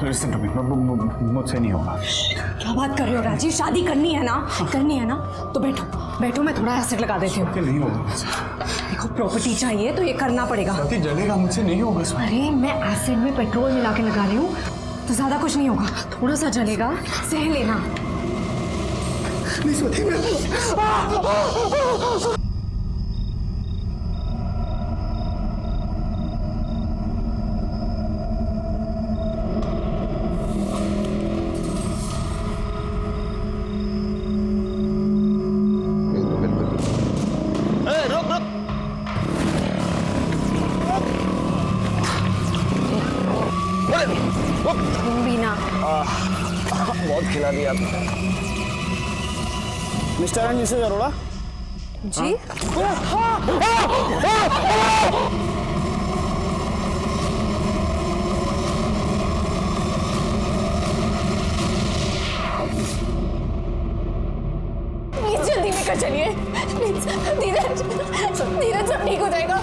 Listen to me, मुझसे नहीं होगा। क्या बात कर रहे हो राजीव? शादी करनी है ना? करनी है ना तो बैठो बैठो, मैं थोड़ा एसिड लगा देती हूँ। नहीं होगा। देखो प्रॉपर्टी चाहिए तो ये करना पड़ेगा। स्वाति जलेगा, मुझसे नहीं होगा। अरे मैं एसिड में पेट्रोल मिला के लगा रही हूँ तो ज्यादा कुछ नहीं होगा, थोड़ा सा जलेगा, सह लेना। नहीं स्वाति, मैं बहुत खिला दिया आपने। Mister and Mrs Arora ji. Please जल्दी लेकर चलिए, प्लीज। धीरज, धीरज सब ठीक हो जाएगा।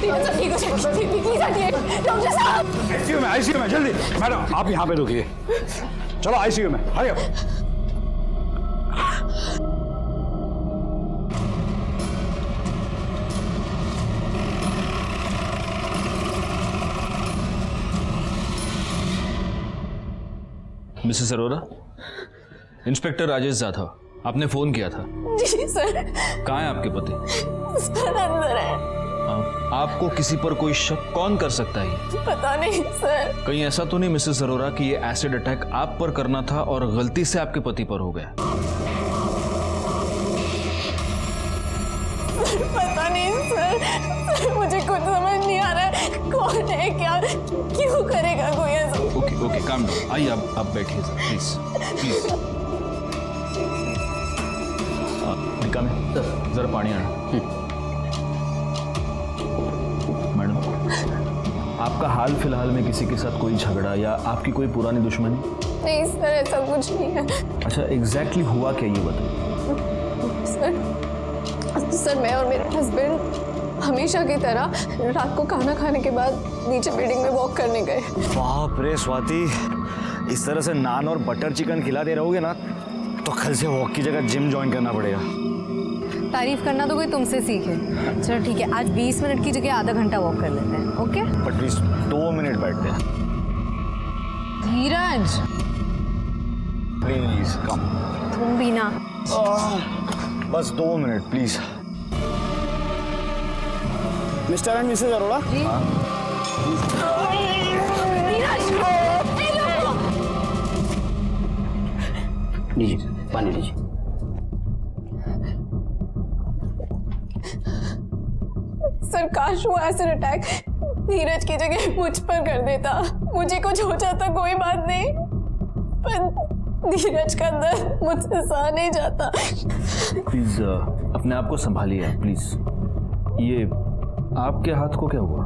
धीरज सब ठीक हो जाएगा, प्लीज हटिए। डॉक्टर साहब आईसीयू में जल्दी। मैडम आप यहाँ पे रुकिए, चलो आईसीयू में, hurry up. Mrs Arora, inspector Rajesh Jadhav, आपने फोन किया था। जी सर। कहाँ है आपके पति? सर अंदर है। आपको किसी पर कोई शक कौन कर सकता है? पता नहीं सर। कहीं ऐसा तो नहीं मिसेस अरोरा कि ये एसिड अटैक आप पर करना था और गलती से आपके पति पर हो गया? पता नहीं सर, मुझे कुछ समझ नहीं आ रहा है। कौन है, क्या, क्यों करेगा कोई ऐसा? Okay okay, calm down. आइए आप बैठिए सर, प्लीज प्लीज। निकाल जरा पानी आना। मैडम, आपका हाल फिलहाल में किसी के साथ कोई झगड़ा या आपकी कोई पुरानी दुश्मनी? नहीं सर, ऐसा कुछ नहीं है। अच्छा, एग्जैक्टली हुआ क्या ये बताइए। सर मैं और मेरे हस्बैंड हमेशा की तरह रात को खाना खाने के बाद नीचे बिल्डिंग में वॉक करने गए। बाप रे स्वाति, इस तरह से नान और बटर चिकन खिला दे रहोगे ना तो कल से वॉक की जगह जिम ज्वाइन करना पड़ेगा। तारीफ करना तो कोई तुमसे सीखे। चलो ठीक है, आज 20 मिनट की जगह आधा घंटा वॉक कर लेते हैं। ओके बट प्लीज 2 मिनट बैठते हैं। धीरज प्लीज कम। तुम भी ना। बस 2 minute please. Mister and Mrs Arora ji. लीजिए पानी लीजिए। सर काश वो एसिड अटैक धीरज की जगह मुझ पर कर देता, मुझे कुछ हो जाता कोई बात नहीं, पर धीरज का दर्द मुझसे सहा नहीं जाता। प्लीज अपने आप को संभालिए प्लीज। ये आपके हाथ को क्या हुआ?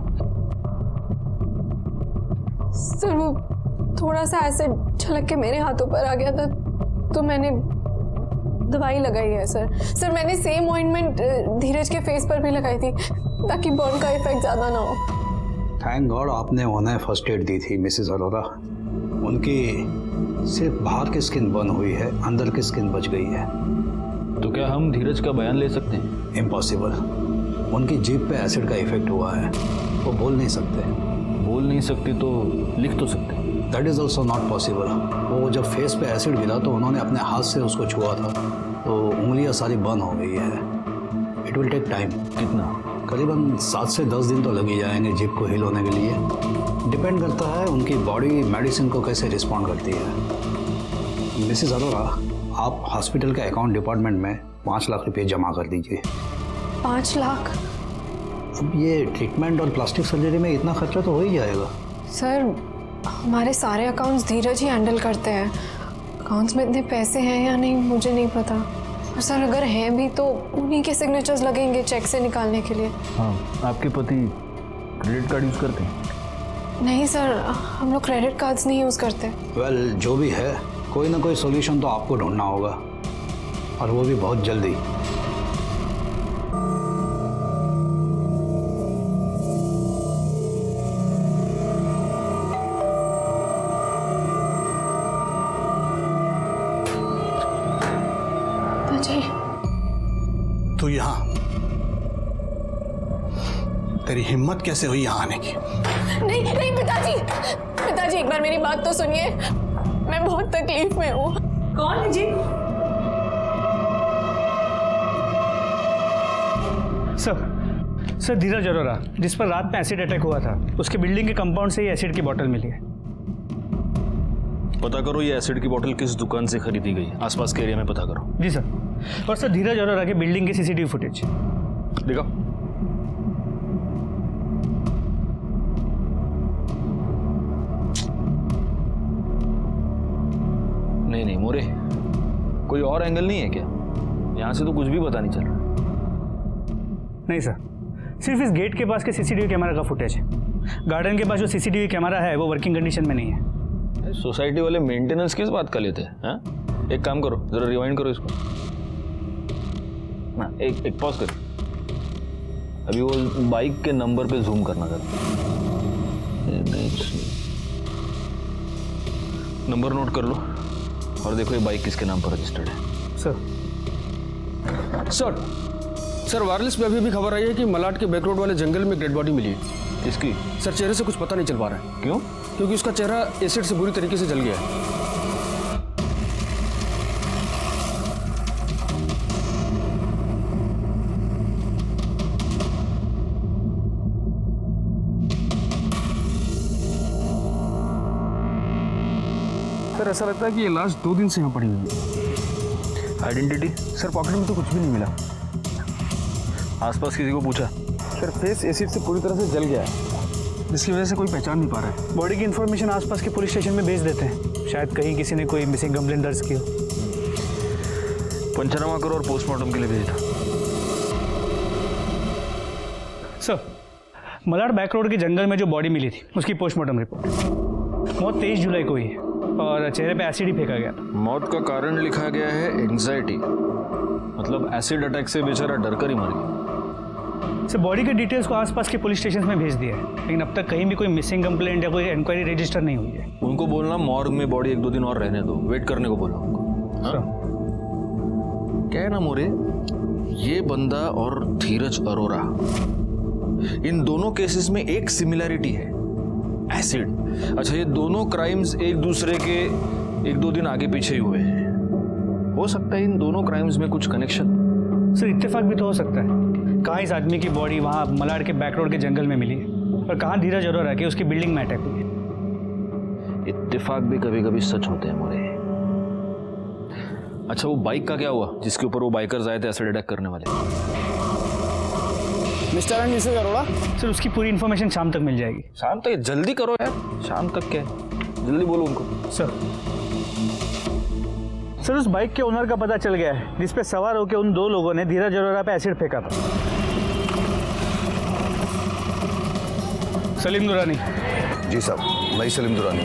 सर वो थोड़ा सा एसिड छलक के मेरे हाथों पर आ गया था तो मैंने दवाई लगाई है सर। सर मैंने सेम ऑइंटमेंट धीरज के फेस पर भी लगाई थी ताकि बर्न का इफेक्ट ज़्यादा ना हो। थैंक गॉड आपने उन्हें फर्स्ट एड दी थी मिसेस अरोरा। उनकी सिर्फ बाहर की स्किन बर्न हुई है, अंदर की स्किन बच गई है। तो क्या हम धीरज का बयान ले सकते हैं? इम्पॉसिबल। उनकी जीभ पे एसिड का इफेक्ट हुआ है, वो बोल नहीं सकते। बोल नहीं सकते तो लिख तो सकते। That is also not possible. वो जब फेस पे एसिड गिरा तो उन्होंने अपने हाथ से उसको छुआ था, तो उंगलियां सारी बर्न हो गई है। It will take time. कितना? करीबन 7 से 10 दिन तो लग ही जाएंगे जीभ को हील होने के लिए। डिपेंड करता है उनकी बॉडी मेडिसिन को कैसे रिस्पॉन्ड करती है। मिसेस अरोरा, आप हॉस्पिटल के अकाउंट डिपार्टमेंट में 5 लाख रुपये जमा कर दीजिए। 5 लाख? अब ये ट्रीटमेंट और प्लास्टिक सर्जरी में इतना खर्चा तो हो ही जाएगा। सर हमारे सारे अकाउंट्स धीरज ही हैंडल करते हैं। अकाउंट्स में इतने पैसे हैं या नहीं मुझे नहीं पता, और सर अगर हैं भी तो उन्हीं के सिग्नेचर्स लगेंगे चेक से निकालने के लिए। हाँ, आपके पति क्रेडिट कार्ड यूज़ करते हैं? नहीं सर, हम लोग क्रेडिट कार्ड्स नहीं यूज़ करते। वेल जो भी है, कोई ना कोई सॉल्यूशन तो आपको ढूंढना होगा, और वो भी बहुत जल्दी। जी। तू यहाँ, तेरी हिम्मत कैसे हुई यहाँ आने की? नहीं नहीं पिताजी, पिताजी एक बार मेरी बात तो सुनिए, मैं बहुत तकलीफ में हूँ। कौन है जी? सर धीरज अरोरा, जिस पर रात में एसिड अटैक हुआ था, उसके बिल्डिंग के कंपाउंड से ही एसिड की बोतल मिली है। पता करो ये एसिड की बोतल किस दुकान से खरीदी गई, आसपास के एरिया में पता करो। जी सर। और सर धीरज अरोरा के बिल्डिंग की सीसीटीवी फुटेज दिखाओ। नहीं नहीं मोरे, कोई और एंगल नहीं है क्या? यहाँ से तो कुछ भी पता नहीं चल रहा। नहीं सर, सिर्फ इस गेट के पास के सीसीटीवी कैमरा का फुटेज है। गार्डन के पास जो सीसीटीवी कैमरा है वो वर्किंग कंडीशन में नहीं है। सोसाइटी वाले मेंटेनेंस किस बात का लेते हैं? एक काम करो, जरा रिवाइंड करो इसको ना, एक पॉज कर। अभी वो बाइक के नंबर पे जूम करना जरा, नंबर नोट कर लो और देखो ये बाइक किसके नाम पर रजिस्टर्ड है। सर वायरलेस में अभी भी खबर आई है कि मलाड के बैक रोड वाले जंगल में डेड बॉडी मिली है। किसकी? सर चेहरे से कुछ पता नहीं चल पा रहा है। क्यों? क्योंकि उसका चेहरा एसिड से बुरी तरीके से जल गया है। सर ऐसा लगता है कि ये लाश 2 दिन से यहाँ पड़ी हुई है। आइडेंटिटी? सर पॉकेट में तो कुछ भी नहीं मिला। आसपास किसी को पूछा? सर फेस एसिड से पूरी तरह से जल गया है, जिसकी वजह से कोई पहचान नहीं पा रहा है। बॉडी की इन्फॉर्मेशन आसपास के पुलिस स्टेशन में भेज देते हैं, शायद कहीं किसी ने कोई मिसिंग कंप्लेंट दर्ज की हो। पंचनामा करो और पोस्टमार्टम के लिए भेज दो। सर मलाड बैक रोड के जंगल में जो बॉडी मिली थी उसकी पोस्टमार्टम रिपोर्ट। मौत 23 जुलाई को हुई है और चेहरे पे एसिड ही फेंका गया। मौत का कारण लिखा गया है एंजाइटी, मतलब एसिड अटैक से बेचारा डर कर ही मर गया। सर बॉडी के डिटेल्स को आसपास के पुलिस स्टेशन में भेज दिया है, लेकिन अब तक कहीं भी कोई मिसिंग कंप्लेंट या कोई इंक्वायरी रजिस्टर नहीं हुई है। उनको बोलना मॉर्ग में बॉडी 1-2 दिन और रहने दो, वेट करने को बोलो उनको। हाँ? क्या है ना मोरे, ये बंदा और धीरज अरोरा, इन दोनों केसेस में एक सिमिलैरिटी है, एसिड। अच्छा ये दोनों क्राइम्स एक दूसरे के 1-2 दिन आगे पीछे ही हुए हैं। हो सकता है इन दोनों क्राइम्स में कुछ कनेक्शन। सर इत्तेफाक भी तो हो सकता है, कहाँ इस आदमी की बॉडी वहाँ मलाड के बैक रोड के जंगल में मिली है और कहाँ धीरज अरोरा की उसकी बिल्डिंग में अटैक हुई है। इत्तेफाक भी कभी कभी सच होते हैं मोरे। अच्छा वो बाइक का क्या हुआ जिसके ऊपर वो बाइकर्स आए थे एसिड अटैक करने वाले? Mister and Mrs Arora? Sir उसकी पूरी इन्फॉर्मेशन शाम तक मिल जाएगी। शाम तक? जल्दी करो यार, शाम तक क्या है, जल्दी बोलो उनको। सर उस बाइक के ओनर का पता चल गया है जिस पे सवार होकर उन 2 लोगों ने धीरज अरोरा पे एसिड फेंका था। सलीम दुरानी। जी साहब, मैं सलीम दुरानी।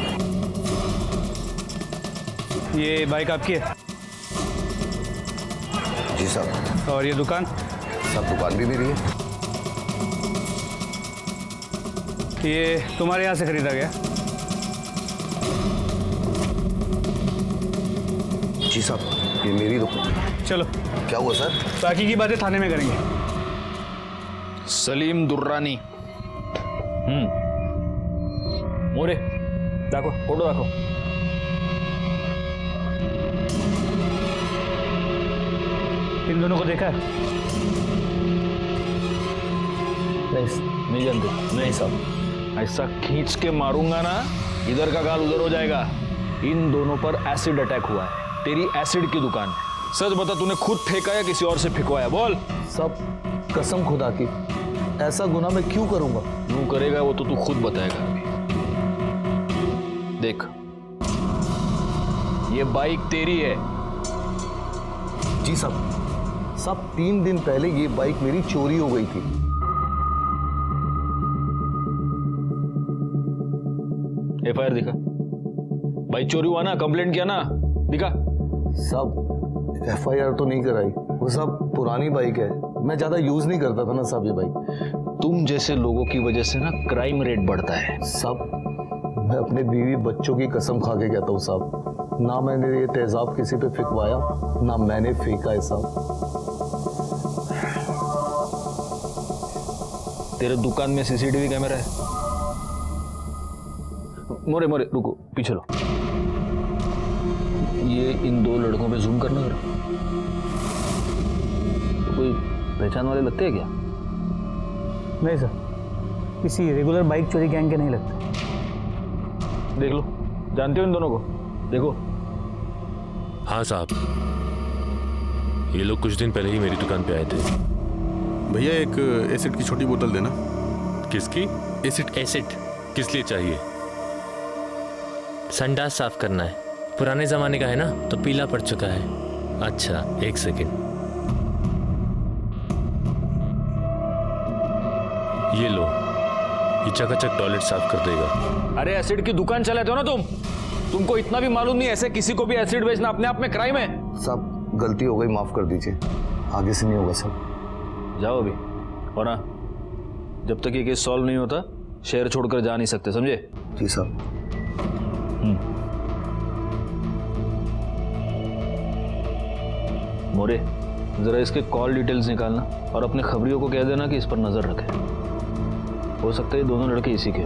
ये बाइक आपकी है? जी साहब। और ये दुकान? सब दुकान भी मेरी है। ये तुम्हारे यहाँ से खरीदा गया? जी साहब, ये मेरी दुकान। चलो। क्या हुआ सर? बाकी की बातें थाने में करेंगे। सलीम दुर्रानी। मोरे देखो, फोटो देखो। इन दोनों को देखा है? नहीं जानते? नहीं साहब, ऐसा खींच के मारूंगा ना, इधर का गाल उधर हो जाएगा। इन दोनों पर एसिड अटैक हुआ है, तेरी एसिड की दुकान है। सच बता, तूने खुद फेंका या किसी और से फेंकवाया? बोल। सब कसम खुदा की, ऐसा गुनाह मैं क्यों करूंगा? क्यों करेगा वो तो तू खुद बताएगा। देख, ये बाइक तेरी है। जी साहब, 3 दिन पहले ये बाइक मेरी चोरी हो गई थी। एफआईआर दिखा। बाइक चोरी हुआ ना, कंप्लेंट किया ना, दिखा। सब एफआईआर तो नहीं कराई, वो सब पुरानी बाइक है, मैं ज्यादा यूज नहीं करता था ना साहब ये बाइक। तुम जैसे लोगों की वजह से ना क्राइम रेट बढ़ता है। सब मैं अपने बीवी बच्चों की कसम खा के कहता हूँ साहब, ना मैंने ये तेजाब किसी पे फेंकवाया, ना मैंने फेंका है साहब। तेरे दुकान में सीसीटीवी कैमरा है? मोरे मोरे रुको, पीछे लो। ये इन दो लड़कों पे जूम करना जरा। तो कोई पहचान वाले लगते हैं क्या? नहीं सर, किसी रेगुलर बाइक चोरी गैंग के नहीं लगते। देख लो, जानते हो इन दोनों को? देखो। हाँ साहब, ये लोग कुछ दिन पहले ही मेरी दुकान पे आए थे। भैया एक एसिड की छोटी बोतल देना। किसकी? एसिड किस लिए चाहिए? संडास साफ करना है, पुराने जमाने का है ना, तो पीला पड़ चुका है। अच्छा, एक सेकेंड। ये लो, ये चकाचक टॉयलेट साफ कर देगा। अरे एसिड की दुकान चलाते हो ना तुम? तुमको इतना भी मालूम नहीं ऐसे किसी को भी एसिड बेचना अपने आप में क्राइम है? साहब गलती हो गई, माफ कर दीजिए, आगे से नहीं होगा साहब। जाओ अभी, और हाँ, जब तक ये केस सॉल्व नहीं होता शहर छोड़कर जा नहीं सकते, समझे? जी साहब। मोरे, जरा इसके कॉल डिटेल्स निकालना और अपने खबरियों को कह देना कि इस पर नजर रखें। हो सकता है ये दोनों लड़के इसी के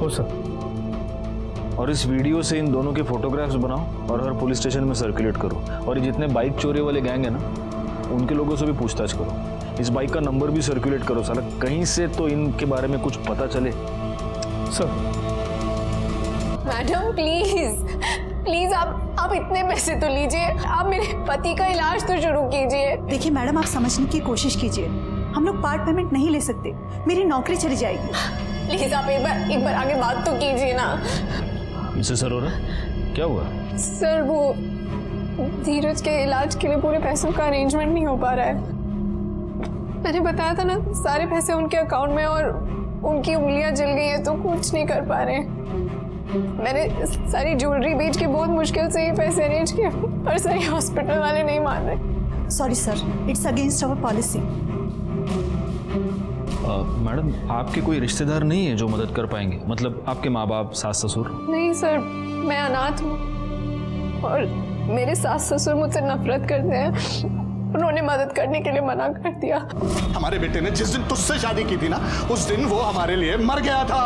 हो सर। और इस वीडियो से इन दोनों के फोटोग्राफ्स बनाओ और हर पुलिस स्टेशन में सर्कुलेट करो। और ये जितने बाइक चोरी वाले गैंग है ना, उनके लोगों से भी पूछताछ करो। इस बाइक का नंबर भी सर्कुलेट करो, साला कहीं से तो इनके बारे में कुछ पता चले। सर। मैडम प्लीज आप इतने पैसे तो लीजिए, आप मेरे पति का इलाज तो शुरू कीजिए। देखिए मैडम, आप समझने की कोशिश कीजिए, हम लोग पार्ट पेमेंट नहीं ले सकते, मेरी नौकरी चली जाएगी। प्लीज आप एक बार आगे बात तो कीजिए ना। मिसेस अरोरा, क्या हुआ? सर वो धीरज के इलाज के लिए पूरे पैसों का अरेंजमेंट नहीं हो पा रहा है। मैंने बताया था ना, सारे पैसे उनके अकाउंट में और उनकी उंगलियां जल गई है तो कुछ नहीं कर पा रहे। मैंने सारी ज्वेलरी बेच के बहुत मुश्किल से ये पैसे अरेंज किए, पर सर ये हॉस्पिटल वाले नहीं मान रहे। Sorry sir, it's against our policy. Madam, आपके कोई रिश्तेदार नहीं है जो मदद कर पाएंगे? मतलब आपके माँ बाप, सास ससुर? नहीं सर, मैं अनाथ हूँ और मेरे सास ससुर मुझसे नफरत करते हैं। उन्होंने मदद करने के लिए मना कर दिया। हमारे बेटे ने जिस दिन तुझसे शादी की थी ना, उस दिन वो हमारे लिए मर गया था।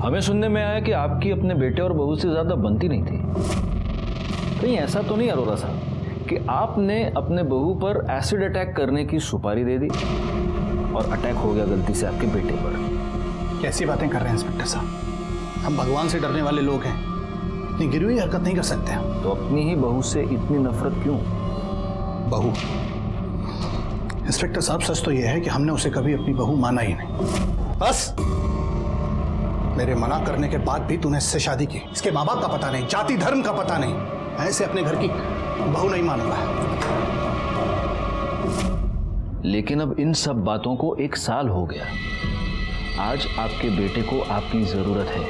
हमें सुनने में आया कि आपकी अपने बेटे और बहू से ज्यादा बनती नहीं थी। कहीं ऐसा तो नहीं अरोरा साहब कि आपने अपने बहू पर एसिड अटैक करने की सुपारी दे दी और अटैक हो गया गलती से आपके बेटे पर? कैसी बातें कर रहे हैं इंस्पेक्टर साहब, हम भगवान से डरने वाले लोग हैं, इतनी गिरी हुई हरकत नहीं कर सकते हम। तो अपनी ही बहू से इतनी नफरत क्यों? बहू? इंस्पेक्टर साहब सच तो यह है कि हमने उसे कभी अपनी बहू माना ही नहीं। बस मेरे मना करने के बाद भी तूने इससे शादी की, इसके माँ बाप का पता नहीं, जाति धर्म का पता नहीं, ऐसे अपने घर की बहू नहीं मानूंगा। लेकिन अब इन सब बातों को 1 साल हो गया। आज आपके बेटे को आपकी जरूरत है।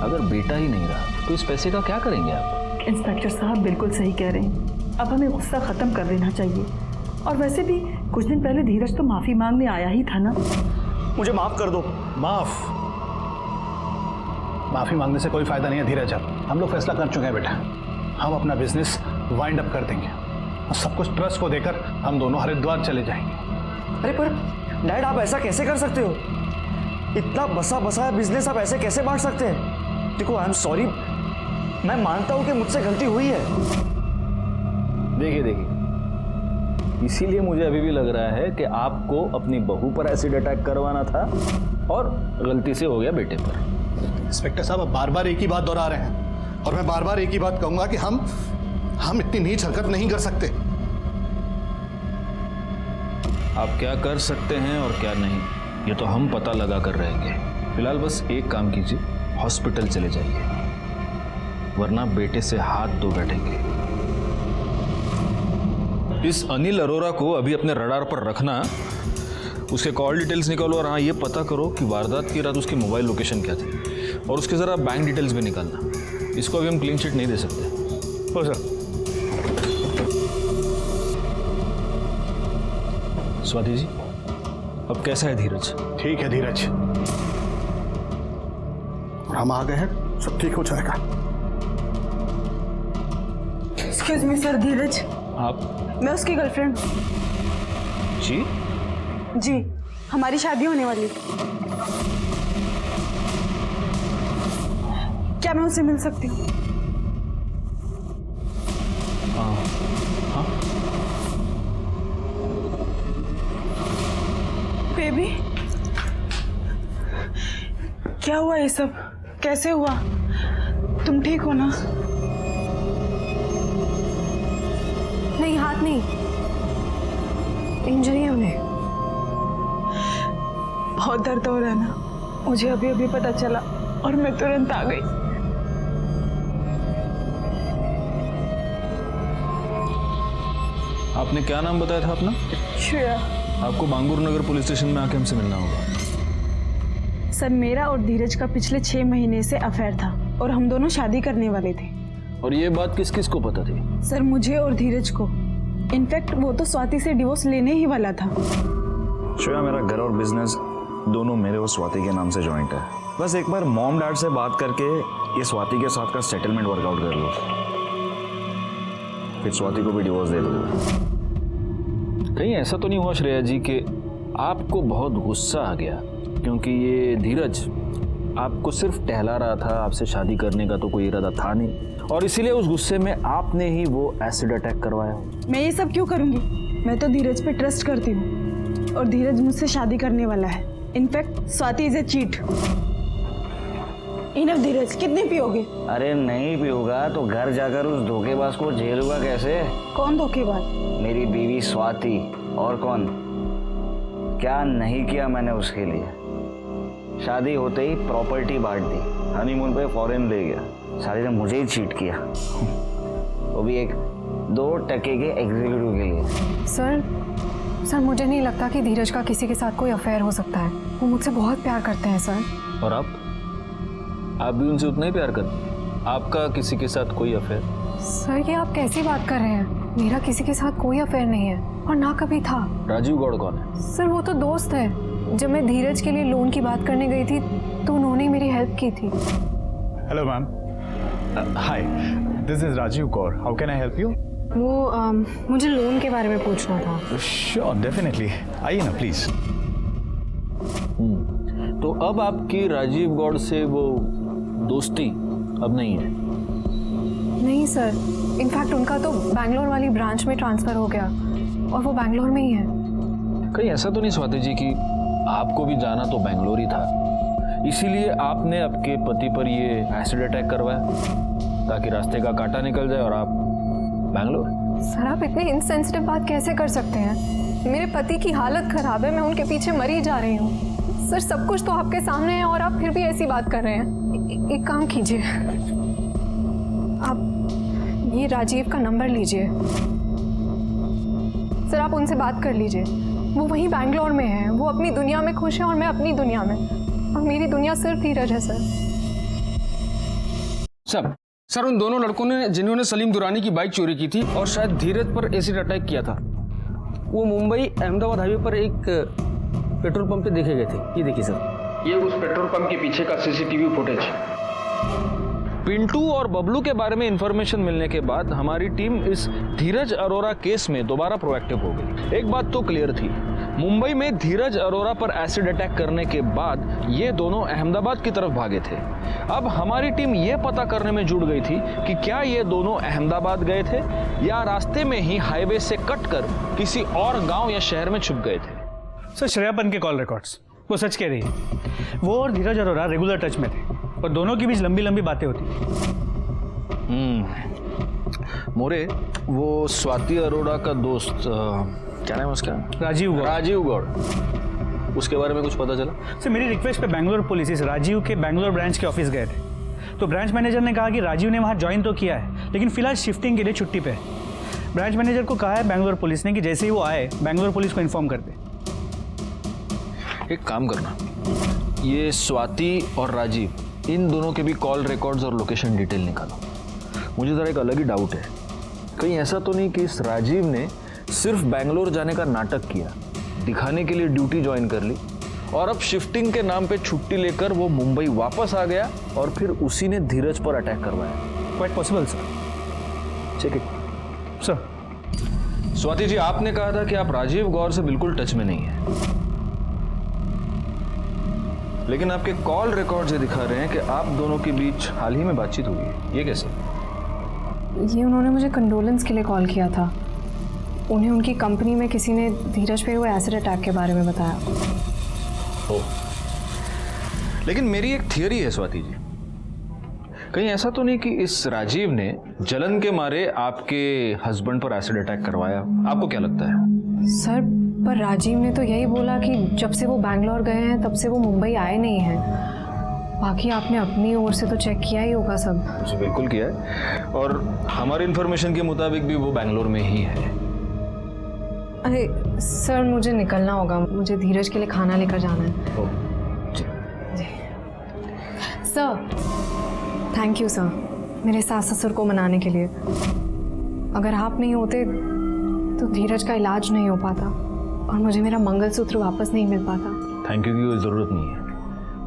अगर बेटा ही नहीं रहा तो इस पैसे का क्या करेंगे आप? इंस्पेक्टर साहब बिल्कुल सही कह रहे हैं, अब हमें गुस्सा खत्म कर देना चाहिए। और वैसे भी कुछ दिन पहले धीरज तो माफी मांगने आया ही था ना। मुझे माफ कर दो। माफी मांगने से कोई फायदा नहीं है धीरज। हम लोग फैसला कर चुके हैं बेटा, हम अपना बिजनेस वाइंड अप कर देंगे और सब कुछ ट्रस्ट को देकर हम दोनों हरिद्वार चले जाएंगे। अरे पर डैड, आप ऐसा कैसे कर सकते हो? इतना बसा बसाया बिजनेस आप ऐसे कैसे बांट सकते हैं? देखो, आई एम सॉरी, मैं मानता हूं कि मुझसे गलती हुई है। देखिए, इसीलिए मुझे अभी भी लग रहा है कि आपको अपनी बहू पर एसिड अटैक करवाना था और गलती से हो गया बेटे पर। इंस्पेक्टर साहब अब बार बार एक ही बात दोहरा रहे हैं और मैं बार बार एक ही बात कहूंगा कि हम इतनी नीच हरकत नहीं कर सकते। आप क्या कर सकते हैं और क्या नहीं, ये तो हम पता लगा कर रहेंगे। फिलहाल बस एक काम कीजिए, हॉस्पिटल चले जाइए, वरना बेटे से हाथ धो बैठेंगे। इस अनिल अरोरा को अभी अपने रडार पर रखना, उसके कॉल डिटेल्स निकालो और हाँ ये पता करो कि वारदात की रात उसकी मोबाइल लोकेशन क्या थी और उसके ज़रा बैंक डिटेल्स भी निकालना। इसको अभी हम क्लीन चिट नहीं दे सकते। हो सर। स्वाति जी, अब कैसा है धीरज? ठीक है धीरज, और हम आ गए हैं, सब ठीक हो जाएगा। एक्सक्यूज मी सर, धीरज। आप? मैं उसकी गर्लफ्रेंड। जी? जी, हमारी शादी होने वाली। क्या मैं उससे मिल सकती हूँ? हाँ। बेबी, क्या हुआ ये सब? कैसे हुआ? तुम ठीक हो ना? नहीं, हाथ नहीं, इंजरी है उन्हें। बहुत दर्द हो रहा है ना? मुझे अभी अभी पता चला और मैं तुरंत आ गई। आपने क्या नाम बताया था अपना? श्रेया। आपको बांगूर नगर पुलिस स्टेशन में आके हमसे मिलना होगा। सर, मेरा और धीरज का पिछले 6 महीने से अफेयर था और हम दोनों शादी करने वाले थे। और ये बात किस किस को पता थी? सर, मुझे और धीरज को। इनफैक्ट वो तो स्वाति से डिवोर्स लेने ही वाला था। श्रेया, मेरा घर और बिजनेस दोनों मेरे और स्वाति के नाम से जॉइंट है। बस एक बार मॉम डैड से बात करके ये स्वाति के साथ का सेटलमेंट वर्कआउट कर लो, फिर स्वाति को भी डिवोर्स दे दो। कहीं ऐसा तो नहीं हुआ श्रेया जी कि आपको बहुत गुस्सा आ गया क्योंकि ये धीरज आपको सिर्फ टहला रहा था, आपसे शादी करने का तो कोई इरादा था नहीं, और इसीलिए उस गुस्से में आपने ही वो एसिड अटैक करवाया? मैं ये सब क्यों करूंगी? मैं तो धीरज पे ट्रस्ट करती हूँ और धीरज मुझसे शादी करने वाला है। In fact Swati is a cheat. Enough Dheeraj, कितनी पियोगे? अरे नहीं पियोगा तो घर जाकर उस धोखेबाज को झेलूंगा कैसे? कौन धोखेबाज? मेरी बीवी स्वाति। और कौन? क्या नहीं किया मैंने उसके लिए? शादी होते ही प्रॉपर्टी बांट दी, हनीमून पे फॉरेन ले गया, सारी ने मुझे ही चीट किया, वो भी एक 2% के एग्जीक्यूटिव के लिए। सर, मुझे नहीं लगता कि धीरज का किसी के साथ कोई अफेयर हो सकता है। वो मुझसे बहुत प्यार करते हैं सर। और आप भी उनसे उतना ही प्यार करते हैं? आपका किसी के साथ कोई अफेयर? सर, ये आप कैसी बात कर रहे हैं? मेरा किसी के साथ कोई अफेयर नहीं है और ना कभी था। राजीव गौड़ कौन है? सर, वो तो दोस्त है। जब मैं धीरज के लिए लोन की बात करने गई थी तो उन्होंने मेरी हेल्प की थी। Hello ma'am, hi, this is Rajiv Gaur, how can I help you? वो मुझे लोन के बारे में पूछना था। श्योर, डेफिनेटली, आइए ना प्लीज। तो अब आपकी राजीव गौड़ से वो दोस्ती अब नहीं है? नहीं सर, इनफैक्ट उनका तो बैंगलोर वाली ब्रांच में ट्रांसफर हो गया और वो बैंगलोर में ही है। कहीं ऐसा तो नहीं स्वाति जी कि आपको भी जाना तो बैंगलोर ही था, इसीलिए आपने आपके पति पर ये एसिड अटैक करवाया ताकि रास्ते का कांटा निकल जाए और आप बैंगलोर? सर, आप इतनी इनसेंसिटिव बात कैसे कर सकते हैं? मेरे पति की हालत खराब है, मैं उनके पीछे मरी जा रही हूँ। सर, सब कुछ तो आपके सामने है और आप फिर भी ऐसी बात कर रहे हैं। एक काम कीजिए, आप ये राजीव का नंबर लीजिए। सर, आप उनसे बात कर लीजिए। वो वहीं बैंगलोर में है, वो अपनी दुनिया में खुश है और मैं अपनी दुनिया में, और मेरी दुनिया सिर्फ धीरज है। सर, उन दोनों लड़कों ने जिन्होंने सलीम दुरानी की बाइक चोरी की थी और शायद धीरज पर एसिड अटैक किया था, वो मुंबई अहमदाबाद हाईवे पर एक पेट्रोल पंप पे देखे गए थे। ये देखिए सर, ये उस पेट्रोल पंप के पीछे का सीसीटीवी फुटेज। पिंटू और बबलू के बारे में इंफॉर्मेशन मिलने के बाद हमारी टीम इस धीरज अरोरा केस में दोबारा प्रोएक्टिव हो गई। एक बात तो क्लियर थी, मुंबई में धीरज अरोरा पर एसिड अटैक करने के बाद ये दोनों अहमदाबाद की तरफ भागे थे। अब हमारी टीम ये पता करने में जुट गई थी कि क्या ये दोनों अहमदाबाद गए थे या रास्ते में ही हाईवे से कट कर किसी और गांव या शहर में छुप गए थे। सर, श्रेयापन के कॉल रिकॉर्ड्स वो सच कह रही है। वो और धीरज अरोरा रेगुलर टच में थे और दोनों के बीच लंबी लंबी बातें होती थी। मोरे, वो स्वाति अरोड़ा का दोस्त क्या नाम है उसका? राजीव गौड़, उसके बारे में कुछ पता चला? सर, मेरी रिक्वेस्ट पे बैंगलोर पुलिस इस राजीव के बैंगलोर ब्रांच के ऑफिस गए थे, तो ब्रांच मैनेजर ने कहा कि राजीव ने वहाँ ज्वाइन तो किया है लेकिन फिलहाल शिफ्टिंग के लिए छुट्टी पे है। ब्रांच मैनेजर को कहा है बैंगलोर पुलिस ने कि जैसे ही वो आए बैंगलोर पुलिस को इन्फॉर्म कर दे। एक काम करना, ये स्वाति और राजीव, इन दोनों के भी कॉल रिकॉर्ड्स और लोकेशन डिटेल निकालो। मुझे ज़रा एक अलग ही डाउट है, कहीं ऐसा तो नहीं कि इस राजीव ने सिर्फ बैंगलोर जाने का नाटक किया, दिखाने के लिए ड्यूटी ज्वाइन कर ली और अब शिफ्टिंग के नाम पे छुट्टी लेकर वो मुंबई वापस आ गया और फिर उसी ने धीरज पर अटैक करवाया। Quite possible sir. Check it sir. Swati ji, आपने कहा था कि आप राजीव गौर से बिल्कुल टच में नहीं है, लेकिन आपके कॉल रिकॉर्ड से दिखा रहे हैं कि आप दोनों के बीच हाल ही में बातचीत हुई है। ये कैसे? ये उन्होंने मुझे कंडोलेंस के लिए कॉल किया था। उन्हें उनकी कंपनी में किसी ने धीरज पे हुए एसिड अटैक के बारे में बताया। लेकिन मेरी एक थियरी है स्वाति जी, कहीं ऐसा तो नहीं कि इस राजीव ने जलन के मारे आपके हस्बैंड पर एसिड अटैक करवाया? आपको क्या लगता है? सर, पर राजीव ने तो यही बोला कि जब से वो बैंगलोर गए हैं तब से वो मुंबई आए नहीं हैं। बाकी आपने अपनी ओर से तो चेक किया ही होगा सब। जी बिल्कुल किया है, और हमारी इंफॉर्मेशन के मुताबिक भी वो बैंगलोर में ही है। अरे सर, मुझे निकलना होगा, मुझे धीरज के लिए खाना लेकर जाना है। जी। सर, थैंक यू सर, मेरे सास ससुर को मनाने के लिए। अगर आप नहीं होते तो धीरज का इलाज नहीं हो पाता और मुझे मेरा मंगलसूत्र वापस नहीं मिल पाता। थैंक यू की कोई ज़रूरत नहीं है,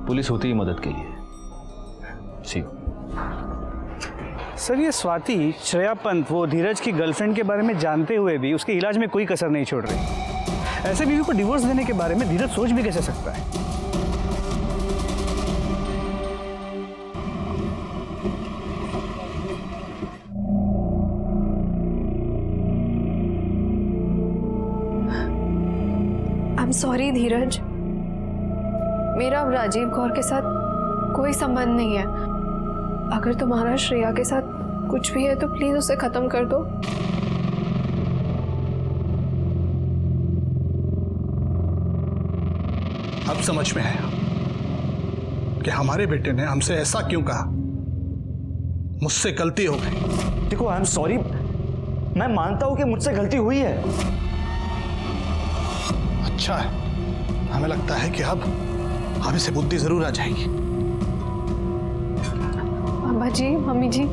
पुलिस होती ही मदद के लिए। सी सर, ये स्वाति श्रेया पंत वो धीरज की गर्लफ्रेंड के बारे में जानते हुए भी उसके इलाज में कोई कसर नहीं छोड़ रही। ऐसे बीवी को डिवोर्स देने के बारे में धीरज सोच भी कैसे सकता है? आई एम सॉरी धीरज, मेरा अब राजीव गौर के साथ कोई संबंध नहीं है। अगर तुम्हारा श्रेया के साथ कुछ भी है तो प्लीज उसे खत्म कर दो। अब समझ में आया कि हमारे बेटे ने हमसे ऐसा क्यों कहा। मुझसे गलती हो गई। देखो, आई एम सॉरी, मैं मानता हूं कि मुझसे गलती हुई है। अच्छा है, हमें लगता है कि अब इसे बुद्धि जरूर आ जाएगी। पापा जी, मम्मी जी,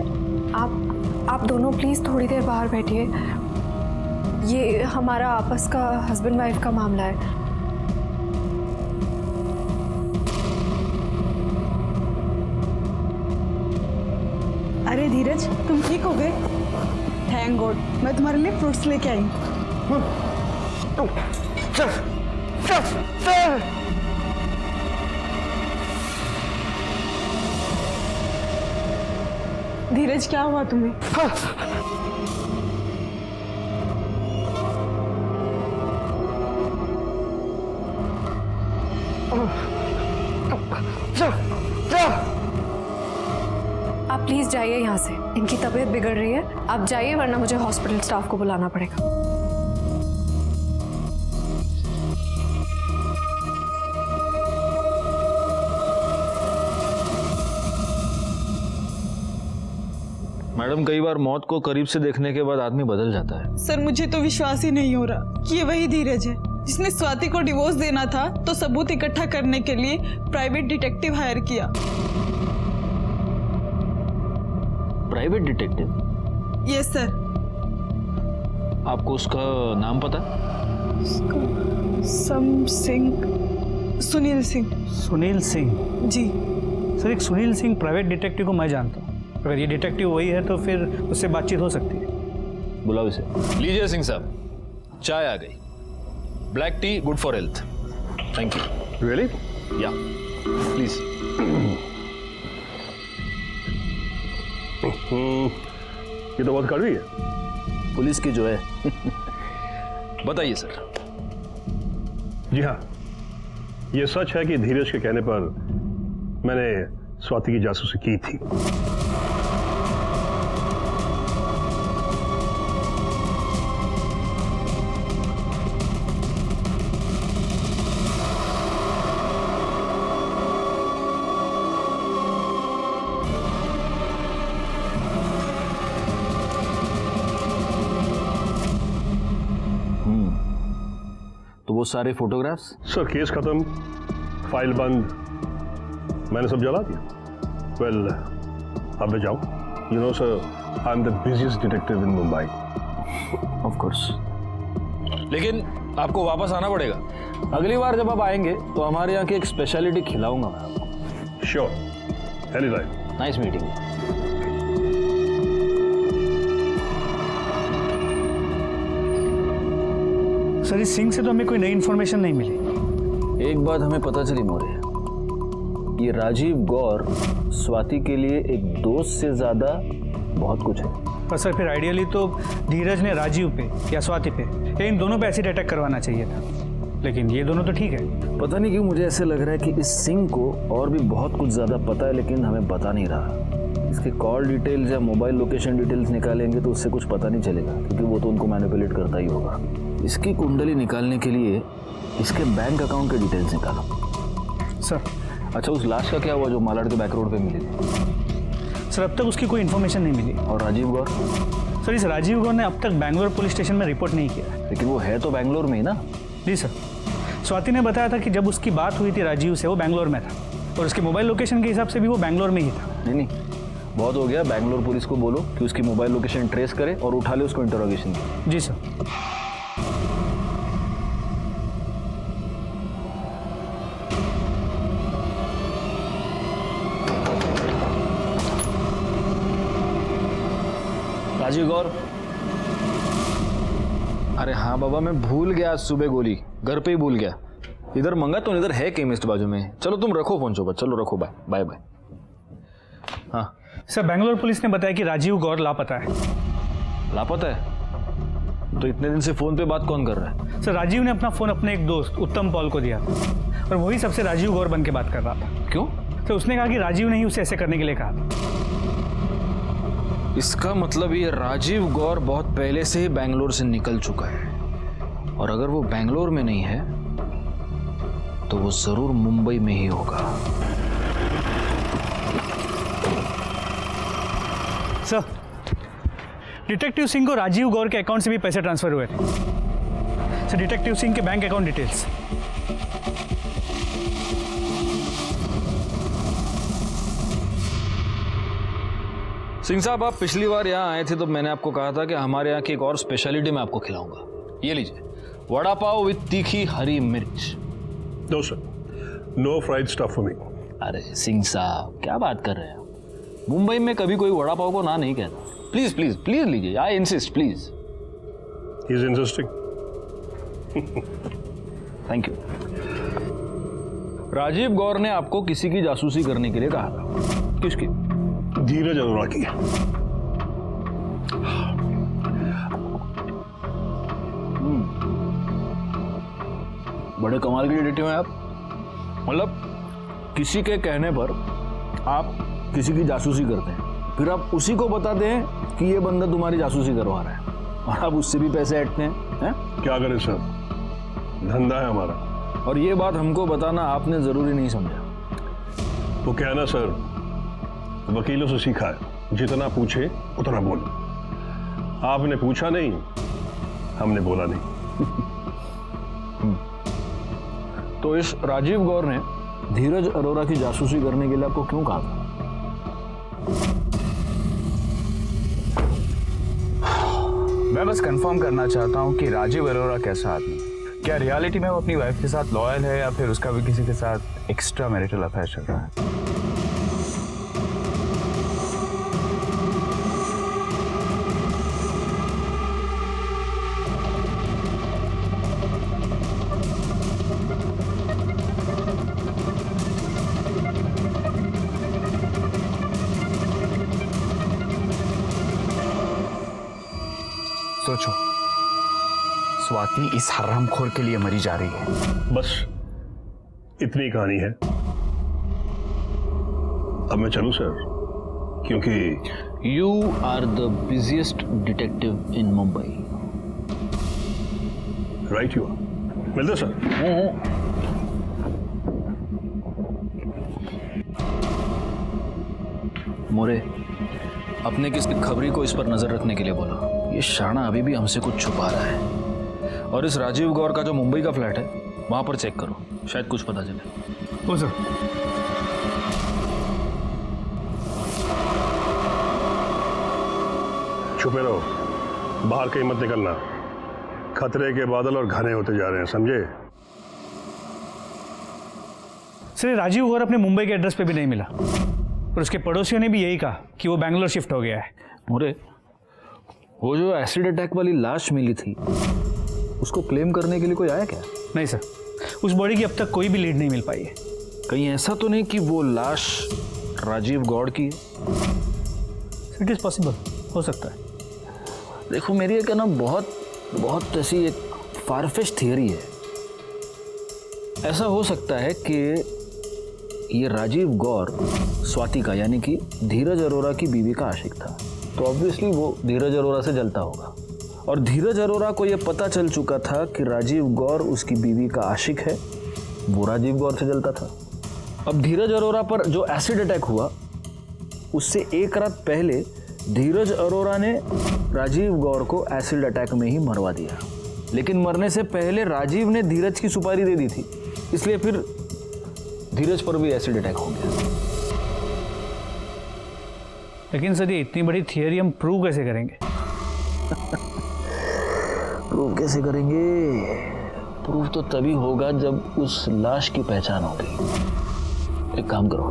आप दोनों प्लीज थोड़ी देर बाहर बैठिए। ये हमारा आपस का हस्बैंड वाइफ का मामला है। अरे धीरज, तुम ठीक हो गए? थैंक गॉड, मैं तुम्हारे लिए फ्रूट्स लेके आई। धीरज, क्या हुआ तुम्हें? आप प्लीज जाइए यहाँ से, इनकी तबीयत बिगड़ रही है। आप जाइए, वरना मुझे हॉस्पिटल स्टाफ को बुलाना पड़ेगा। मैडम, कई बार मौत को करीब से देखने के बाद आदमी बदल जाता है। सर, मुझे तो विश्वास ही नहीं हो रहा कि ये वही धीरज है जिसने स्वाति को डिवोर्स देना था तो सबूत इकट्ठा करने के लिए प्राइवेट डिटेक्टिव हायर किया। Private detective? Yes sir. आपको उसका नाम पता? सुनील सिंह। सुनील सिंह? जी सर, एक सुनील सिंह प्राइवेट डिटेक्टिव को मैं जानता हूँ। अगर ये डिटेक्टिव वही है तो फिर उससे बातचीत हो सकती है। बुलाओ इसे। लीजिए सिंह साहब, चाय आ गई। Black T good for health. Thank you. Really? या प्लीज। ये तो बहुत कड़वी है। पुलिस की जो है। बताइए सर। जी हाँ, ये सच है कि धीरज के कहने पर मैंने स्वाति की जासूसी की थी। तो वो सारे फोटोग्राफ्स? सर, केस खत्म, फाइल बंद, मैंने सब जला दिया। वेल, अब मैं जाऊं? You know sir, I am the busiest detective in Mumbai. Of course. लेकिन आपको वापस आना पड़ेगा। अगली बार जब आप आएंगे तो हमारे यहाँ की एक स्पेशलिटी खिलाऊंगा मैं आपको। Sure, any time. Nice meeting. Sir इस सिंह से तो हमें कोई नई इन्फॉर्मेशन नहीं मिली। एक बात हमें पता चली मोरे, ये राजीव गौर स्वाति के लिए एक दोस्त से ज्यादा बहुत कुछ है। पर सर फिर आइडियली तो धीरज ने राजीव पे या स्वाति पे या इन दोनों पे एसिड अटैक करवाना चाहिए था, लेकिन ये दोनों तो ठीक है। पता नहीं क्यों मुझे ऐसे लग रहा है कि इस सिंह को और भी बहुत कुछ ज्यादा पता है, लेकिन हमें बता नहीं रहा। इसके कॉल डिटेल्स या मोबाइल लोकेशन डिटेल्स निकालेंगे तो उससे कुछ पता नहीं चलेगा, क्योंकि वो तो उनको मैनिपुलेट करता ही होगा। इसकी कुंडली निकालने के लिए इसके बैंक अकाउंट के डिटेल्स निकालो। सर अच्छा, उस लाश का क्या हुआ जो मालाड के बैक रोड पे मिली थी? सर अब तक उसकी कोई इन्फॉर्मेशन नहीं मिली। और राजीव गौर? सर इस राजीव गौर ने अब तक बैंगलोर पुलिस स्टेशन में रिपोर्ट नहीं किया। लेकिन वो है तो बैंगलोर में ही ना। जी सर, स्वाति ने बताया था कि जब उसकी बात हुई थी राजीव से वो बैंगलोर में था, और उसके मोबाइल लोकेशन के हिसाब से भी वो बैंगलोर में ही था। नहीं, बहुत हो गया। बैंगलोर पुलिस को बोलो कि उसकी मोबाइल लोकेशन ट्रेस करे और उठा ले उसको इंटरोगेशन में। जी सर। राजीव गौर? अरे हाँ बाबा, मैं भूल गया आज सुबह गोली, घर पे ही भूल गया। इधर मंगा तो इधर है केमिस्ट बाजू में। चलो तुम रखो फोन चौबा, चलो रखो, बाय बाय बाय। हाँ सर, बैंगलोर पुलिस ने बताया कि राजीव गौर लापता है। लापता है? तो इतने दिन से फोन पे बात कौन कर रहा है? सर राजीव ने अपना फोन अपने एक दोस्त उत्तम पॉल को दिया था, और वही सबसे राजीव गौर बन के बात कर रहा था। क्यों? तो उसने कहा कि राजीव ने ही उसे ऐसे करने के लिए कहा। इसका मतलब ये राजीव गौर बहुत पहले से ही बैंगलोर से निकल चुका है, और अगर वो बैंगलोर में नहीं है तो वो जरूर मुंबई में ही होगा। सर, डिटेक्टिव सिंह को राजीव गौर के अकाउंट से भी पैसे ट्रांसफर हुए थे। सर, डिटेक्टिव सिंह के बैंक अकाउंट डिटेल्स। सिंह साहब, आप पिछली बार यहाँ आए थे तो मैंने आपको कहा था कि हमारे यहाँ की एक और स्पेशलिटी मैं आपको खिलाऊंगा। ये लीजिए, वड़ा पाव विद तीखी हरी मिर्च। No sir, no fried stuff for me. अरे सिंह साहब, क्या बात कर रहे हैं? मुंबई में कभी कोई वड़ा पाव को ना नहीं कहता। प्लीज प्लीज प्लीज लीजिए, I insist please. He is insisting. Thank you. Rajiv Gaur ने आपको किसी की जासूसी करने के लिए कहा था। किसकी? धीरज अरोरा की। बड़े कमाल के डिटेक्टिव हैं आप। मतलब किसी के कहने पर आप किसी की जासूसी करते हैं, फिर आप उसी को बताते हैं कि ये बंदा तुम्हारी जासूसी करवा रहा है, और आप उससे भी पैसे ऐंठते हैं। क्या करें सर, धंधा है हमारा। और ये बात हमको बताना आपने जरूरी नहीं समझा। वो क्या है ना सर, वकीलों से सीखा है, जितना पूछे उतना बोलो। आपने पूछा नहीं, हमने बोला नहीं। तो इस राजीव गौर ने धीरज अरोरा की जासूसी करने के लिए आपको क्यों कहा था? मैं बस कंफर्म करना चाहता हूँ कि राजीव अरोरा कैसा आदमी, क्या रियलिटी में वो अपनी वाइफ के साथ लॉयल है या फिर उसका भी किसी के साथ एक्स्ट्रा मैरिटल अफेयर चल रहा है। सोचो, स्वाति इस हरामखोर के लिए मरी जा रही है। बस इतनी कहानी है। अब मैं चलूं सर, क्योंकि you are the busiest detective in Mumbai. Right you are. मिलते सर। मोरे, अपने किसी खबरी को इस पर नजर रखने के लिए बोला। ये शाना अभी भी हमसे कुछ छुपा रहा है। और इस राजीव गौर का जो मुंबई का फ्लैट है वहां पर चेक करो, शायद कुछ पता चले। ओ सर। छुपे रहो, बाहर कहीं मत निकलना। खतरे के बादल और घने होते जा रहे हैं, समझे? सर राजीव गौर अपने मुंबई के एड्रेस पे भी नहीं मिला और उसके पड़ोसियों ने भी यही कहा कि वो बैंगलोर शिफ्ट हो गया है। मोरे, वो जो एसिड अटैक वाली लाश मिली थी उसको क्लेम करने के लिए कोई आया क्या? नहीं सर, उस बॉडी की अब तक कोई भी लीड नहीं मिल पाई है। कहीं ऐसा तो नहीं कि वो लाश राजीव गौड़ की है? इट इज़ पॉसिबल, हो सकता है। देखो मेरी एक ना बहुत ऐसी एक फारफिश थियरी है। ऐसा हो सकता है कि ये राजीव गौर स्वाति का यानी कि धीरज अरोरा की बीवी का आशिक था, तो ऑब्वियसली वो धीरज अरोरा से जलता होगा और धीरज अरोरा को यह पता चल चुका था कि राजीव गौर उसकी बीवी का आशिक है, वो राजीव गौर से जलता था। अब धीरज अरोरा पर जो एसिड अटैक हुआ उससे एक रात पहले धीरज अरोरा ने राजीव गौर को एसिड अटैक में ही मरवा दिया, लेकिन मरने से पहले राजीव ने धीरज की सुपारी दे दी थी, इसलिए फिर धीरज पर भी एसिड अटैक हो गया। लेकिन सर ये इतनी बड़ी थियरी हम प्रूव कैसे करेंगे? प्रूव कैसे करेंगे? प्रूव तो तभी होगा जब उस लाश की पहचान होगी। एक काम करो,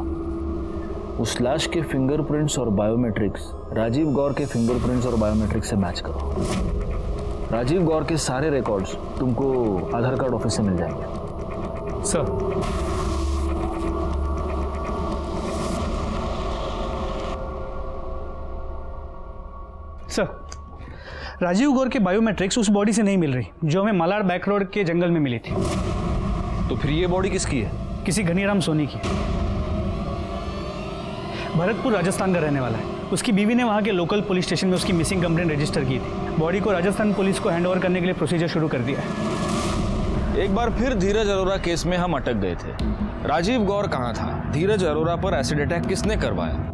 उस लाश के फिंगरप्रिंट्स और बायोमेट्रिक्स राजीव गौर के फिंगरप्रिंट्स और बायोमेट्रिक्स से मैच करो। राजीव गौर के सारे रिकॉर्ड्स तुमको आधार कार्ड ऑफिस से मिल जाएंगे। सर राजीव गौर के बायोमेट्रिक्स उस बॉडी से नहीं मिल रही जो हमें मालाड बैक रोड के जंगल में मिली थी। तो फिर ये बॉडी किसकी है? किसी घनीराम सोनी की। भरतपुर राजस्थान का रहने वाला है। उसकी बीवी ने वहाँ के लोकल पुलिस स्टेशन में उसकी मिसिंग कंप्लेंट रजिस्टर की थी। बॉडी को राजस्थान पुलिस को हैंड ओवर करने के लिए प्रोसीजर शुरू कर दिया है। एक बार फिर धीरज अरोरा केस में हम अटक गए थे। राजीव गौर कहाँ था? धीरज अरोरा पर एसिड अटैक किसने करवाया?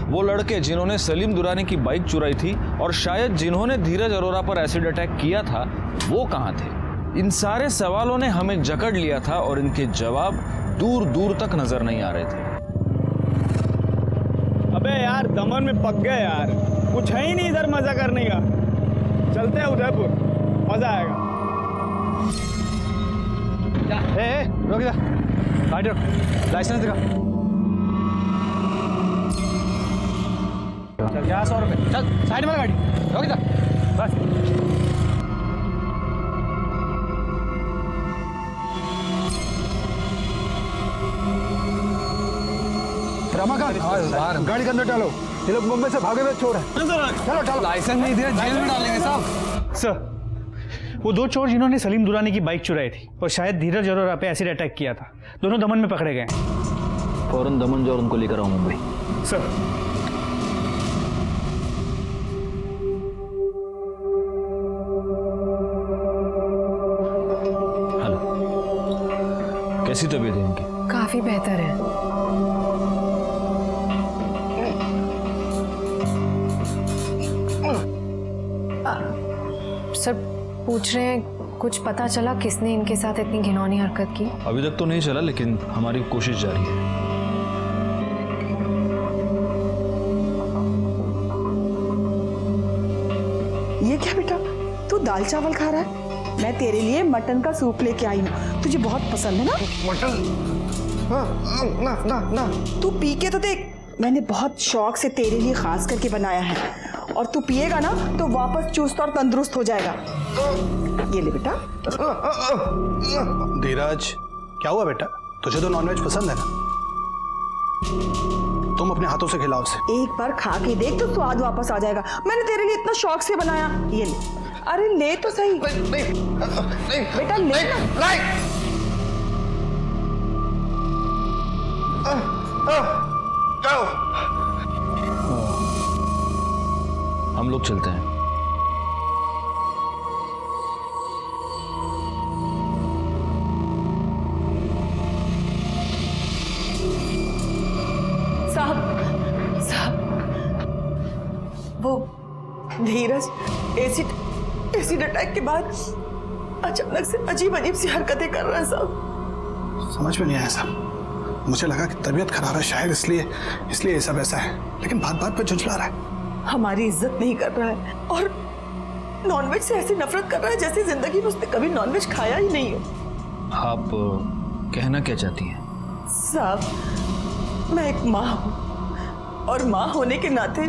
वो लड़के जिन्होंने सलीम दुरानी की बाइक चुराई थी और शायद जिन्होंने धीरज अरोरा पर एसिड अटैक किया था वो कहाँ थे? इन सारे सवालों ने हमें जकड़ लिया था और इनके जवाब दूर दूर तक नजर नहीं आ रहे थे। अबे यार दमन में पक गए यार, कुछ है ही नहीं इधर मजा करने का। चलते हैं उदयपुर, मजा आएगा। रोक जा, गाड़ी रोक, लाइसेंस दिखा। चल 100 रुपये, चल साइड में गाड़ी रोक जा बस। रमाकांत गाड़ी के अंदर डालो, ये लोग मुंबई से भागे हुए चोर हैं। चलो चलो, लाइसेंस नहीं दिया, जेल में डालेंगे साहब। सर वो दो चोर जिन्होंने सलीम दुरानी की बाइक चुराई थी और शायद धीरज अरोरा पे एसिड अटैक किया था, दोनों दमन में पकड़े गए। फौरन दमन जो उनको लेकर आओ मुंबई। सर हेलो, कैसी तबीयत है इनकी? काफी बेहतर है। सर पूछ रहे हैं कुछ पता चला किसने इनके साथ इतनी घिनौनी हरकत की? अभी तक तो नहीं चला, लेकिन हमारी कोशिश जारी है। ये क्या बेटा, तू दाल चावल खा रहा है? मैं तेरे लिए मटन का सूप लेके आई हूँ, तुझे बहुत पसंद है ना? मटन? ना ना ना। तू पी के तो देख, मैंने बहुत शौक से तेरे लिए खास करके बनाया है, और तू पिएगा ना तो वापस चुस्त और तंदुरुस्त हो जाएगा। ये ले बेटा। धीरज क्या हुआ बेटा, तुझे तो नॉनवेज पसंद है ना? तुम अपने हाथों से खिलाओ उसे। एक बार खा के देख तो स्वाद वापस आ जाएगा। मैंने तेरे लिए इतना शौक से बनाया। ये ले, अरे ले तो सही। नहीं बेटा ले ना। हम लोग चलते हैं। साहब वो धीरज एसिड अटैक के बाद अचानक से अजीब सी हरकतें कर रहा है साहब। समझ में नहीं आया साहब, मुझे लगा कि तबीयत खराब है शायद, इसलिए ये सब ऐसा है, लेकिन बात बात पे झुंझला रहा है। हमारी इज्जत नहीं कर रहा है और नॉनवेज से ऐसी नफरत कर रहा है जैसे जिंदगी में उसने कभी नॉनवेज खाया ही नहीं हो। आप कहना क्या चाहती हैं? साहब, मैं एक माँ हूँ और माँ होने के नाते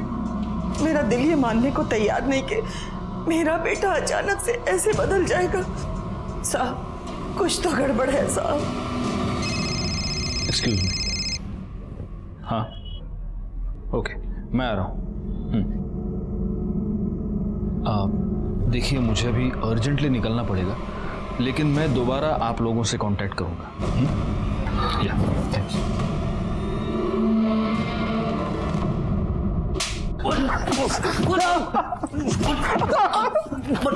मेरा दिल ये मानने को तैयार नहीं कि मेरा बेटा अचानक से ऐसे बदल जाएगा। साहब, कुछ तो गड़बड़ है साहब। Excuse me. हाँ, ओके, मैं आ रहा हूँ। देखिए, मुझे अभी अर्जेंटली निकलना पड़ेगा, लेकिन मैं दोबारा आप लोगों से कांटेक्ट करूंगा। या, थैंक्स।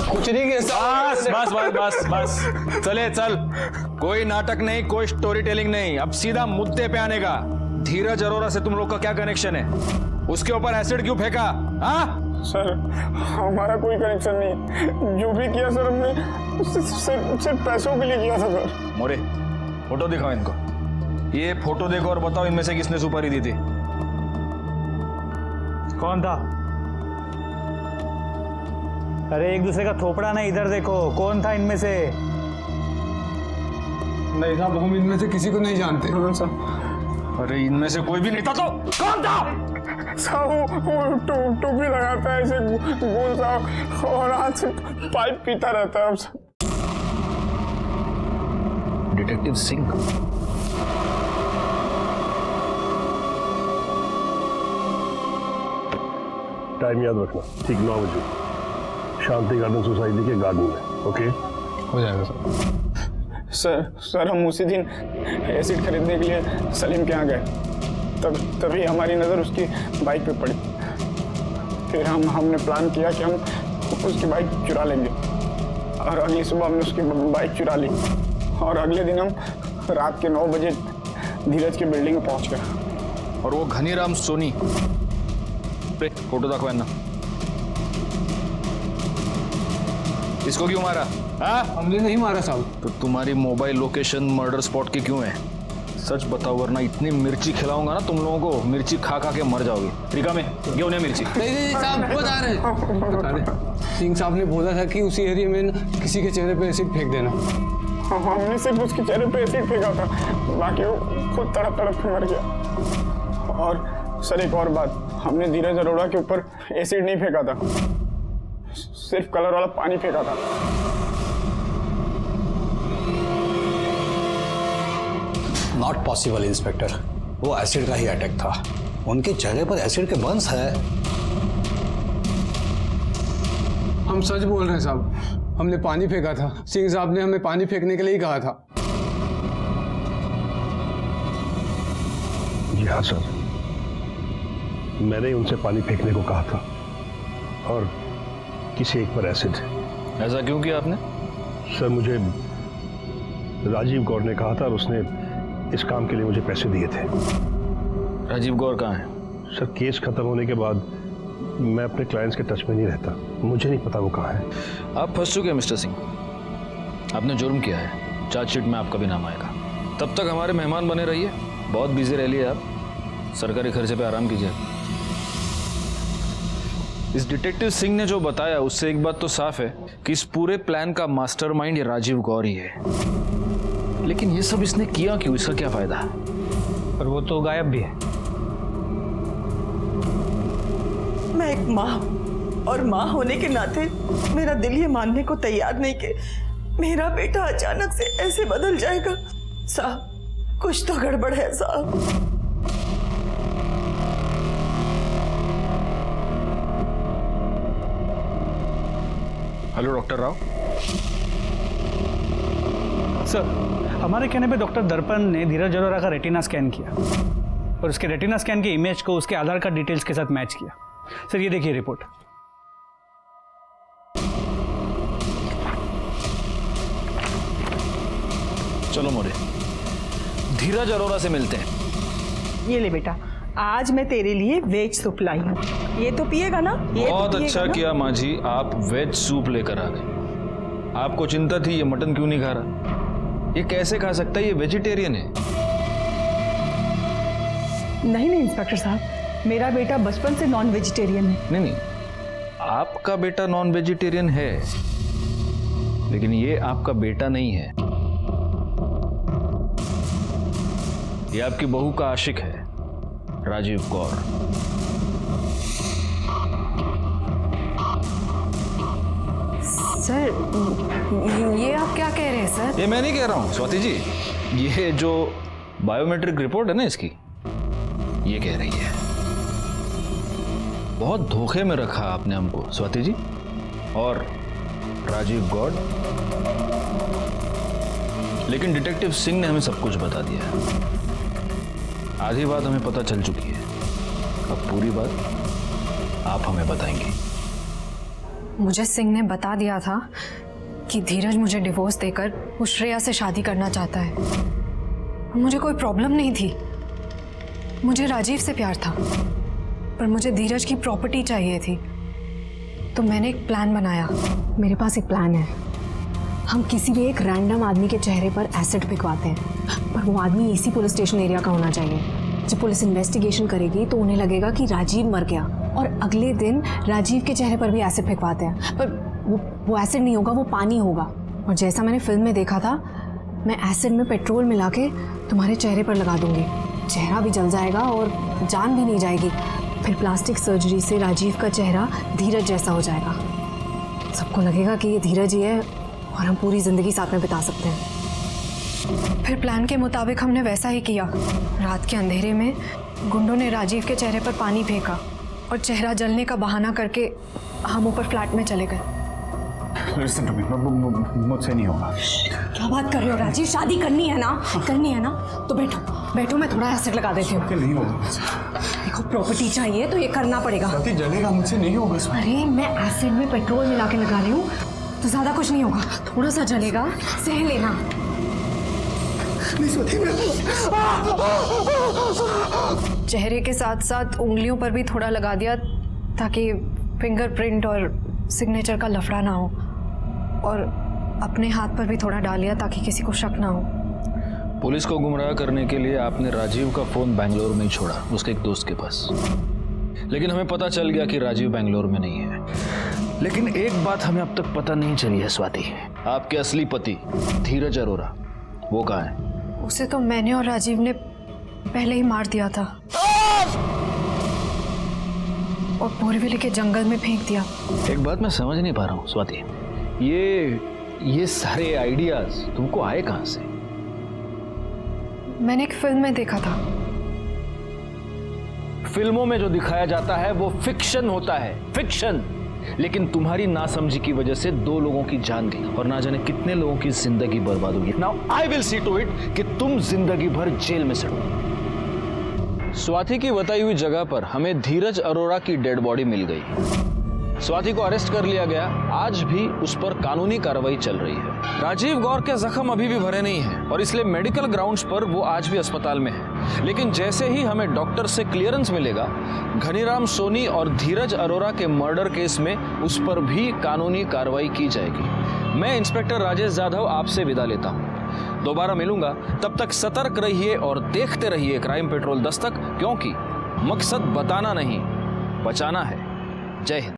कुछ नहीं के बस बस बस बस बस, चले चल। कोई नाटक नहीं, कोई स्टोरी टेलिंग नहीं, अब सीधा मुद्दे पे आने का। धीरज अरोरा से तुम लोग का क्या कनेक्शन है? उसके ऊपर एसिड क्यों फेंका? हाँ सर, हमारा कोई कनेक्शन नहीं। जो भी किया सर, हमने सिर्फ पैसों के लिए किया था सर। मोरे, फोटो दिखाओ इनको। ये फोटो देखो और बताओ इनमें से किसने सुपारी दी थी। कौन था? अरे एक दूसरे का थोपड़ा नहीं, इधर देखो, कौन था इनमें से? नहीं साहब, हम इनमें से किसी को नहीं जानते। अरे इनमें से कोई भी नहीं था तो कौन था? साहब, वो टोपी लगाता है ऐसे गोल सा और हाथ से पाइप पीता रहता है। डिटेक्टिव सिंह। टाइम याद रखना, ठीक 9 बजे, शांति गार्डन सोसाइटी के गार्डन में। ओके, हो जाएगा सर। सर, हम उसी दिन एसिड खरीदने के लिए सलीम के यहाँ गए, तभी हमारी नज़र उसकी बाइक पे पड़ी। फिर हमने प्लान किया कि हम उसकी बाइक चुरा लेंगे, और अगली सुबह हमने उसकी बाइक चुरा ली, और अगले दिन हम रात के 9 बजे धीरज की बिल्डिंग में पहुंच गए। और वो घनीराम सोनी, फोटो दाखवा ना, इसको क्यों मारा? हमने नहीं मारा साहब। तो तुम्हारी मोबाइल लोकेशन मर्डर स्पॉट की क्यों है? सच बताओ, वरना इतनी मिर्ची खिलाऊंगा ना तुम लोगों को, मिर्ची खा खा के मर जाओगे। रिका में क्यों नहीं मिर्ची? नहीं साहब, बता रहे सिंह साहब ने बोला था कि उसी एरिया में किसी के चेहरे पे एसिड फेंक देना। हमने सिर्फ उसके चेहरे पे एसिड फेंका था, बाकी वो खुद तड़प तड़प के मर गया। और सर, एक और बात, हमने धीरज अरोड़ा के ऊपर एसिड नहीं फेंका था, सिर्फ कलर वाला पानी फेंका था। नॉट पॉसिबल इंस्पेक्टर, वो एसिड का ही अटैक था। उनके चेहरे पर एसिड के बर्न्स है। हम सच बोल रहे हैं साहब, हमने पानी फेंका था। सिंह साहब ने हमें पानी फेंकने के लिए ही कहा था। जी हाँ सर, मैंने उनसे पानी फेंकने को कहा था, और किसी एक पर एसिड। ऐसा क्यों किया आपने? सर, मुझे राजीव गौर ने कहा था, और उसने इस काम के लिए मुझे पैसे दिए थे। राजीव गौर कहाँ है? सर, केस खत्म होने के बाद मैं अपने क्लाइंट्स के टच में नहीं रहता, मुझे नहीं पता वो कहाँ है। आप फंस चुके हैं मिस्टर सिंह, आपने जुर्म किया है, चार्जशीट में आपका भी नाम आएगा। तब तक हमारे मेहमान बने रहिए, बहुत बिजी रह लिए आप, सरकारी खर्चे पे आराम कीजिए। इस डिटेक्टिव सिंह ने जो बताया उससे एक बात तो साफ है कि इस पूरे प्लान का मास्टरमाइंड ये राजीव गौर ही है। लेकिन ये सब इसने किया क्यों? इसका क्या फायदा? पर वो तो गायब भी है। मैं एक माँ हूँ और माँ होने के नाते मेरा दिल ये मानने को तैयार नहीं कि मेरा बेटा अचानक से ऐसे बदल जाएगा। साहब, कुछ तो गड़बड़ है साहब। Hello doctor Rao. सर, हमारे कहने पे डॉक्टर दर्पण ने धीरज अरोरा का रेटिना स्कैन किया और उसके रेटिना स्कैन के इमेज को उसके आधार कार्ड डिटेल्स के साथ मैच किया। सर, ये देखिए रिपोर्ट। चलो मोरे, धीरज अरोरा से मिलते हैं। ये ले बेटा, आज मैं तेरे लिए वेज सूप लाई हूँ, ये तो पिएगा ना? ये बहुत तो अच्छा किया माँ जी, आप वेज सूप लेकर आ गए। आपको चिंता थी ये मटन क्यों नहीं खा रहा, ये कैसे खा सकता है, ये वेजिटेरियन है। नहीं नहीं इंस्पेक्टर साहब, मेरा बेटा बचपन से नॉन वेजिटेरियन है। नहीं नहीं, आपका बेटा नॉन वेजिटेरियन है, लेकिन ये आपका बेटा नहीं है, ये आपकी बहू का आशिक है, राजीव गौर। सर, ये आप क्या कह रहे हैं सर? ये मैं नहीं कह रहा हूं स्वाति जी, ये जो बायोमेट्रिक रिपोर्ट है ना इसकी, ये कह रही है। बहुत धोखे में रखा आपने हमको स्वाति जी और राजीव गौड़, लेकिन डिटेक्टिव सिंह ने हमें सब कुछ बता दिया है। आधी बात हमें पता चल चुकी है, अब पूरी बात आप हमें बताएंगी। मुझे सिंह ने बता दिया था कि धीरज मुझे डिवोर्स देकर उस श्रेया से शादी करना चाहता है। मुझे कोई प्रॉब्लम नहीं थी, मुझे राजीव से प्यार था, पर मुझे धीरज की प्रॉपर्टी चाहिए थी। तो मैंने एक प्लान बनाया। मेरे पास एक प्लान है। हम किसी भी एक रैंडम आदमी के चेहरे पर एसिड फेंकवाते हैं, पर वो आदमी इसी पुलिस स्टेशन एरिया का होना चाहिए। जब पुलिस इन्वेस्टिगेशन करेगी तो उन्हें लगेगा कि राजीव मर गया, और अगले दिन राजीव के चेहरे पर भी एसिड फेंकवाते हैं, पर वो एसिड नहीं होगा, वो पानी होगा। और जैसा मैंने फिल्म में देखा था, मैं एसिड में पेट्रोल मिला के तुम्हारे चेहरे पर लगा दूंगी। चेहरा भी जल जाएगा और जान भी नहीं जाएगी। फिर प्लास्टिक सर्जरी से राजीव का चेहरा धीरज जैसा हो जाएगा। सबको लगेगा कि ये धीरज ही है और हम पूरी जिंदगी साथ में बिता सकते हैं। फिर प्लान के मुताबिक हमने वैसा ही किया। रात के अंधेरे में गुंडों ने राजीव के चेहरे पर पानी फेंका और चेहरा जलने का बहाना करके हम ऊपर फ्लैट में चले गए। Listen to me, मुझसे नहीं होगा। क्या बात कर रहे हो राजीव? शादी करनी है ना? करनी है ना? तो बैठो बैठो, मैं थोड़ा एसिड लगा देती हूँ। नहीं होगा। देखो, प्रॉपर्टी चाहिए तो ये करना पड़ेगा। जलेगा, मुझसे नहीं होगा। अरे मैं एसिड में पेट्रोल मिला के लगा रही हूँ, तो ज्यादा कुछ नहीं होगा, थोड़ा सा जलेगा, सह लेना। चेहरे के साथ साथ उंगलियों पर भी थोड़ा लगा दिया ताकि फिंगरप्रिंट और सिग्नेचर का लफड़ा ना हो, और अपने हाथ पर भी थोड़ा डाल लिया ताकि किसी को शक ना हो। पुलिस को गुमराह करने के लिए आपने राजीव का फोन बेंगलोर में ही छोड़ा, उसके एक दोस्त के पास। लेकिन हमें पता चल गया कि राजीव बेंगलोर में नहीं है। लेकिन एक बात हमें अब तक पता नहीं चली है स्वाति, आपके असली पति धीरज अरोरा वो कहाँ है? उसे तो मैंने और राजीव ने पहले ही मार दिया था और बोरीवली के जंगल में फेंक दिया। एक बात मैं समझ नहीं पा रहा हूँ स्वाति, ये सारे आइडियाज तुमको आए कहाँ से? मैंने एक फिल्म में देखा था। फिल्मों में जो दिखाया जाता है वो फिक्शन होता है, फिक्शन। लेकिन तुम्हारी नासमझी की वजह से 2 लोगों की जान गई और ना जाने कितने लोगों की जिंदगी बर्बाद होगी। Now I will see to it कि तुम जिंदगी भर जेल में सड़ो। स्वाति की बताई हुई जगह पर हमें धीरज अरोरा की डेड बॉडी मिल गई। स्वाति को अरेस्ट कर लिया गया, आज भी उस पर कानूनी कार्रवाई चल रही है। राजीव गौर के जख्म अभी भी भरे नहीं हैं और इसलिए मेडिकल ग्राउंड्स पर वो आज भी अस्पताल में है। लेकिन जैसे ही हमें डॉक्टर से क्लियरेंस मिलेगा, घनीराम सोनी और धीरज अरोरा के मर्डर केस में उस पर भी कानूनी कार्रवाई की जाएगी। मैं इंस्पेक्टर राजेश यादव आपसे विदा लेता हूँ। दोबारा मिलूंगा, तब तक सतर्क रहिए और देखते रहिए क्राइम पेट्रोल दस्तक, क्योंकि मकसद बताना नहीं, बचाना है। जय हिंद।